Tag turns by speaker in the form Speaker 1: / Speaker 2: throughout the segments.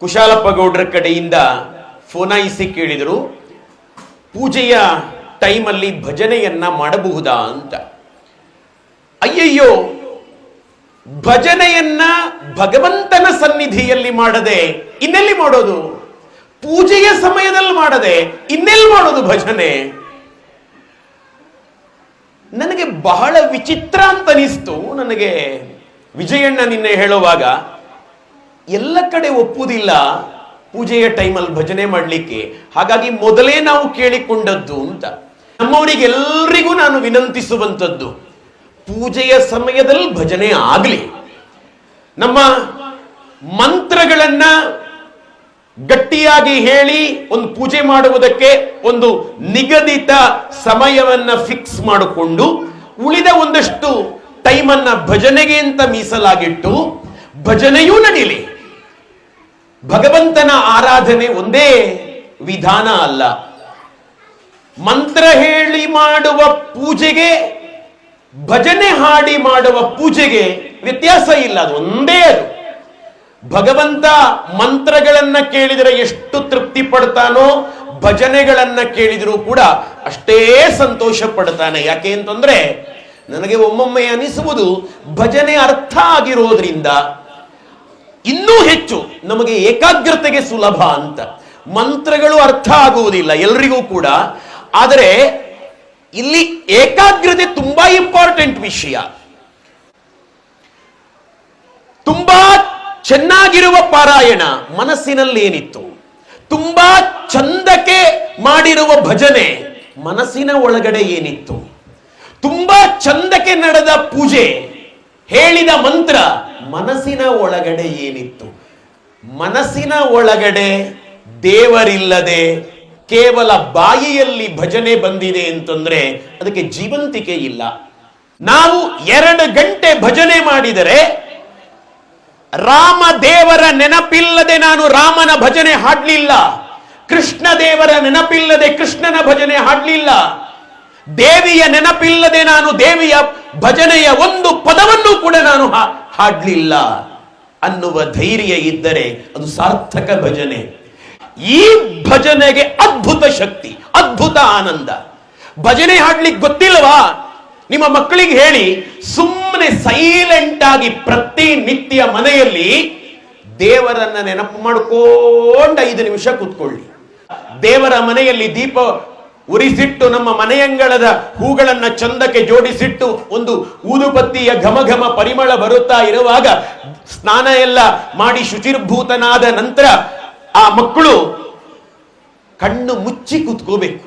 Speaker 1: ಕುಶಾಲಪ್ಪ ಗೌಡ್ರ ಕಡೆಯಿಂದ ಫೋನಾಯಿಸಿ ಕೇಳಿದರು, ಪೂಜೆಯ ಟೈಮಲ್ಲಿ ಭಜನೆಯನ್ನ ಮಾಡಬಹುದಾ ಅಂತ. ಅಯ್ಯಯ್ಯೋ, ಭಜನೆಯನ್ನ ಭಗವಂತನ ಸನ್ನಿಧಿಯಲ್ಲಿ ಮಾಡದೆ ಇನ್ನೆಲ್ಲಿ ಮಾಡೋದು? ಪೂಜೆಯ ಸಮಯದಲ್ಲಿ ಮಾಡದೆ ಇನ್ನೆಲ್ಲಿ ಮಾಡೋದು ಭಜನೆ? ನನಗೆ ಬಹಳ ವಿಚಿತ್ರ ಅಂತ ಅನಿಸ್ತು. ನನಗೆ ವಿಜಯಣ್ಣ ನಿನ್ನೆ ಹೇಳುವಾಗ, ಎಲ್ಲ ಕಡೆ ಒಪ್ಪುವುದಿಲ್ಲ ಪೂಜೆಯ ಟೈಮಲ್ಲಿ ಭಜನೆ ಮಾಡಲಿಕ್ಕೆ, ಹಾಗಾಗಿ ಮೊದಲೇ ನಾವು ಕೇಳಿಕೊಂಡದ್ದು ಅಂತ. ನಮ್ಮವರಿಗೆಲ್ಲರಿಗೂ ನಾನು ವಿನಂತಿಸುವಂಥದ್ದು, ಪೂಜೆಯ ಸಮಯದಲ್ಲಿ ಭಜನೆ ಆಗಲಿ. ನಮ್ಮ ಮಂತ್ರಗಳನ್ನ ಗಟ್ಟಿಯಾಗಿ ಹೇಳಿ ಒಂದು ಪೂಜೆ ಮಾಡುವುದಕ್ಕೆ ಒಂದು ನಿಗದಿತ ಸಮಯವನ್ನ ಫಿಕ್ಸ್ ಮಾಡಿಕೊಂಡು ಉಳಿದ ಒಂದಷ್ಟು ಟೈಮನ್ನ ಭಜನೆಗೆ ಅಂತ ಮೀಸಲಾಗಿಟ್ಟು ಭಜನೆಯೂ ನಡೀಲಿ. ಭಗವಂತನ ಆರಾಧನೆ ಒಂದೇ ವಿಧಾನ ಅಲ್ಲ. ಮಂತ್ರ ಹೇಳಿ ಮಾಡುವ ಪೂಜೆಗೆ ಭಜನೆ ಹಾಡಿ ಮಾಡುವ ಪೂಜೆಗೆ ವ್ಯತ್ಯಾಸ ಇಲ್ಲ, ಅದು ಒಂದೇ. ಅದು ಭಗವಂತ ಮಂತ್ರಗಳನ್ನ ಕೇಳಿದರೆ ಎಷ್ಟು ತೃಪ್ತಿ ಪಡ್ತಾನೋ, ಭಜನೆಗಳನ್ನ ಕೇಳಿದರೂ ಕೂಡ ಅಷ್ಟೇ ಸಂತೋಷ ಪಡ್ತಾನೆ. ಯಾಕೆ ಅಂತಂದ್ರೆ, ನನಗೆ ಒಮ್ಮೊಮ್ಮೆ ಅನಿಸುವುದು, ಭಜನೆ ಅರ್ಥ ಆಗಿರೋದ್ರಿಂದ ಇನ್ನೂ ಹೆಚ್ಚು ನಮಗೆ ಏಕಾಗ್ರತೆಗೆ ಸುಲಭ ಅಂತ. ಮಂತ್ರಗಳು ಅರ್ಥ ಆಗುವುದಿಲ್ಲ ಎಲ್ರಿಗೂ ಕೂಡ, ಆದರೆ ಇಲ್ಲಿ ಏಕಾಗ್ರತೆ ತುಂಬಾ ಇಂಪಾರ್ಟೆಂಟ್ ವಿಷಯ. ತುಂಬಾ ಚೆನ್ನಾಗಿರುವ ಪಾರಾಯಣ ಮನಸ್ಸಿನಲ್ಲಿ ಏನಿತ್ತು, ತುಂಬಾ ಚಂದಕ್ಕೆ ಮಾಡಿರುವ ಭಜನೆ ಮನಸ್ಸಿನ ಒಳಗಡೆ ಏನಿತ್ತು, ತುಂಬಾ ಚಂದಕ್ಕೆ ನಡೆದ ಪೂಜೆ, ಹೇಳಿದ ಮಂತ್ರ ಮನಸ್ಸಿನ ಒಳಗಡೆ ಏನಿತ್ತು. ಮನಸ್ಸಿನ ಒಳಗಡೆ ದೇವರಿಲ್ಲದೆ ಕೇವಲ ಬಾಯಿಯಲ್ಲಿ ಭಜನೆ ಬಂದಿದೆ ಅಂತಂದ್ರೆ ಅದಕ್ಕೆ ಜೀವಂತಿಕೆ ಇಲ್ಲ. ನಾವು 2 ಗಂಟೆ ಭಜನೆ ಮಾಡಿದರೆ ರಾಮ ದೇವರ ನೆನಪಿಲ್ಲದೆ ನಾನು ರಾಮನ ಭಜನೆ ಹಾಡಲಿಲ್ಲ, ಕೃಷ್ಣ ದೇವರ ನೆನಪಿಲ್ಲದೆ ಕೃಷ್ಣನ ಭಜನೆ ಹಾಡಲಿಲ್ಲ, ದೇವಿಯ ನೆನಪಿಲ್ಲದೆ ನಾನು ದೇವಿಯ ಭಜನೆಯ ಒಂದು ಪದವನ್ನು ಕೂಡ ನಾನು ಹಾಡಲಿಲ್ಲ ಅನ್ನುವ ಧೈರ್ಯ ಇದ್ದರೆ ಅದು ಸಾರ್ಥಕ ಭಜನೆ. ಈ ಭಜನೆಗೆ ಅದ್ಭುತ ಶಕ್ತಿ, ಅದ್ಭುತ ಆನಂದ. ಭಜನೆ ಹಾಡ್ಲಿಕ್ಕೆ ಗೊತ್ತಿಲ್ವಾ? ನಿಮ್ಮ ಮಕ್ಕಳಿಗೆ ಹೇಳಿ, ಸುಮ್ಮನೆ ಸೈಲೆಂಟ್ ಆಗಿ ಪ್ರತಿನಿತ್ಯ ಮನೆಯಲ್ಲಿ ದೇವರನ್ನ ನೆನಪು ಮಾಡಿಕೊಂಡು 5 ನಿಮಿಷ ಕೂತ್ಕೊಳ್ಳಿ. ದೇವರ ಮನೆಯಲ್ಲಿ ದೀಪ ಉರಿಸಿಟ್ಟು, ನಮ್ಮ ಮನೆಯಂಗಳದ ಹೂಗಳನ್ನ ಚಂದಕ್ಕೆ ಜೋಡಿಸಿಟ್ಟು, ಒಂದು ಊದುಬತ್ತಿಯ ಘಮ ಘಮ ಪರಿಮಳ ಬರುತ್ತಾ ಇರುವಾಗ ಸ್ನಾನ ಎಲ್ಲ ಮಾಡಿ ಶುಚಿರ್ಭೂತನಾದ ನಂತರ ಆ ಮಕ್ಕಳು ಕಣ್ಣು ಮುಚ್ಚಿ ಕೂತ್ಕೋಬೇಕು.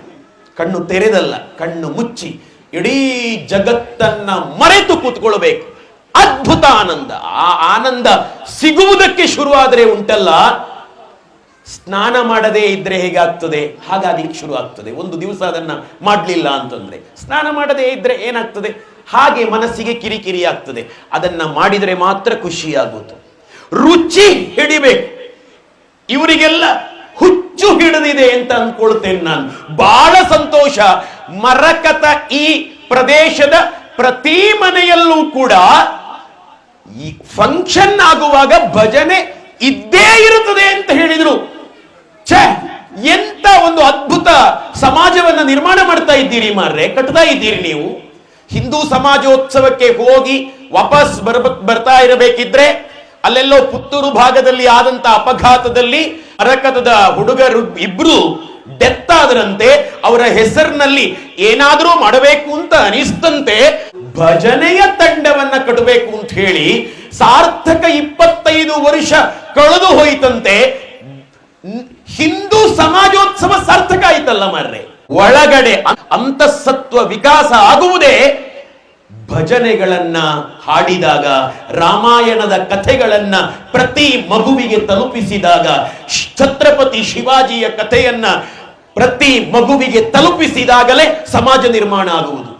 Speaker 1: ಕಣ್ಣು ತೆರೆದಲ್ಲ, ಕಣ್ಣು ಮುಚ್ಚಿ ಇಡೀ ಜಗತ್ತನ್ನ ಮರೆತು ಕೂತ್ಕೊಳ್ಬೇಕು. ಅದ್ಭುತ ಆನಂದ. ಆ ಆನಂದ ಸಿಗುವುದಕ್ಕೆ ಶುರುವಾದರೆ ಉಂಟಲ್ಲ, ಸ್ನಾನ ಮಾಡದೇ ಇದ್ರೆ ಹೇಗಾಗ್ತದೆ ಹಾಗಾಗ್ಲಿಕ್ಕೆ ಶುರು ಆಗ್ತದೆ. ಒಂದು ದಿವಸ ಅದನ್ನ ಮಾಡಲಿಲ್ಲ ಅಂತಂದ್ರೆ, ಸ್ನಾನ ಮಾಡದೇ ಇದ್ರೆ ಏನಾಗ್ತದೆ, ಹಾಗೆ ಮನಸ್ಸಿಗೆ ಕಿರಿಕಿರಿ ಆಗ್ತದೆ. ಅದನ್ನ ಮಾಡಿದರೆ ಮಾತ್ರ ಖುಷಿಯಾಗುವುದು. ರುಚಿ ಹಿಡಿಬೇಕು. ಇವರಿಗೆಲ್ಲ ಹುಚ್ಚು ಹಿಡಿದಿದೆ ಅಂತ ಅನ್ಕೊಳ್ತೇನೆ ನಾನು. ಬಹಳ ಸಂತೋಷ. ಮರಕತ ಈ ಪ್ರದೇಶದ ಪ್ರತಿ ಮನೆಯಲ್ಲೂ ಕೂಡ ಈ ಫಂಕ್ಷನ್ ಆಗುವಾಗ ಭಜನೆ ಇದ್ದೇ ಇರುತ್ತದೆ ಅಂತ ಹೇಳಿದ್ರು. ಛೇ, ಎಂತ ಒಂದು ಅದ್ಭುತ ಸಮಾಜವನ್ನ ನಿರ್ಮಾಣ ಮಾಡ್ತಾ ಇದ್ದೀರಿ ಮಾರ್ರೆ, ಕಟ್ತಾ ಇದ್ದೀರಿ ನೀವು. ಹಿಂದೂ ಸಮಾಜೋತ್ಸವಕ್ಕೆ ಹೋಗಿ ವಾಪಸ್ ಬರ್ತಾ ಇರಬೇಕಿದ್ರೆ ಅಲ್ಲೆಲ್ಲೋ ಪುತ್ತೂರು ಭಾಗದಲ್ಲಿ ಆದಂತ ಅಪಘಾತದಲ್ಲಿ ಮರಕತದ ಹುಡುಗರು ಇಬ್ರು ಡೆತ್ ಆದ್ರಂತೆ. ಅವರ ಹೆಸರಿನಲ್ಲಿ ಏನಾದರೂ ಮಾಡಬೇಕು ಅಂತ ಅನಿಸ್ತಂತೆ. ಭಜನೆಯ ತಂಡವನ್ನ ಕಟ್ಟಬೇಕು ಅಂತ ಹೇಳಿ ಸಾರ್ಥಕ 25 ವರ್ಷ ಕಳೆದು ಹೋಯ್ತಂತೆ. ಹಿಂದೂ ಸಮಾಜೋತ್ಸವ ಸಾರ್ಥಕ ಆಯ್ತಲ್ಲ ಮಾರ್ರೆ. ಒಳಗಡೆ ಅಂತಃಸತ್ವ ವಿಕಾಸ ಆಗುವುದೇ ಭಜನೆಗಳನ್ನ ಹಾಡಿದಾಗ, ರಾಮಾಯಣದ ಕಥೆಗಳನ್ನ ಪ್ರತಿ ಮಗುವಿಗೆ ತಲುಪಿಸಿದಾಗ, ಛತ್ರಪತಿ ಶಿವಾಜಿಯ ಕಥೆಯನ್ನ ಪ್ರತಿ ಮಗುವಿಗೆ ತಲುಪಿಸಿದಾಗಲೇ ಸಮಾಜ ನಿರ್ಮಾಣ ಆಗುವುದು.